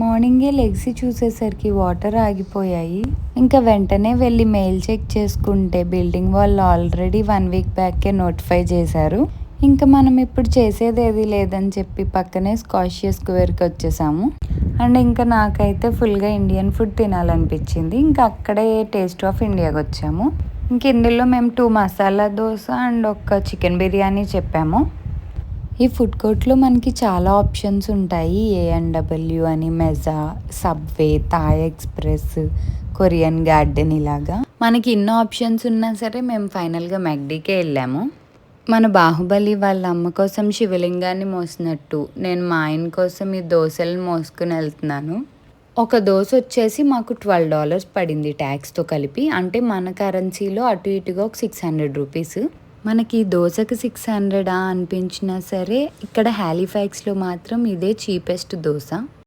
మార్నింగే లెగిసి చూసేసరికి వాటర్ ఆగిపోయాయి. ఇంకా వెంటనే వెళ్ళి మెయిల్ చెక్ చేసుకుంటే బిల్డింగ్ వాళ్ళు ఆల్రెడీ 1 వీక్ బ్యాకే నోటిఫై చేశారు. ఇంకా మనం ఇప్పుడు చేసేది ఏది లేదని చెప్పి పక్కనే స్కాషియా స్క్వేర్కి వచ్చేసాము. అండ్ ఇంకా నాకైతే ఫుల్గా ఇండియన్ ఫుడ్ తినాలనిపించింది. ఇంకా అక్కడే టేస్ట్ ఆఫ్ ఇండియాకి వచ్చాము. ఇంక ఇందులో మేము 2 మసాలా దోశ అండ్ ఒక చికెన్ బిర్యానీ చెప్పాము. ఈ ఫుడ్ కోర్ట్లో మనకి చాలా ఆప్షన్స్ ఉంటాయి. A&W అని, మెజా, Subway, Thai Express, Korean Garden ఇలాగా మనకి ఎన్నో ఆప్షన్స్ ఉన్నా సరే మేము ఫైనల్గా మెక్డీకే వెళ్ళాము. మన బాహుబలి వాళ్ళ అమ్మ కోసం శివలింగాన్ని మోసినట్టు నేను మా ఆయన కోసం ఈ దోశలను మోసుకుని వెళ్తున్నాను. ఒక దోశ వచ్చేసి మాకు $12 పడింది ట్యాక్స్తో కలిపి. అంటే మన కరెన్సీలో అటు ఇటుగా ఒక 600 రూపీస్. మనకి దోశకి 600 అనిపించినా సరే ఇక్కడ హాలిఫాక్స్లో మాత్రం ఇదే చీపెస్ట్ దోశ.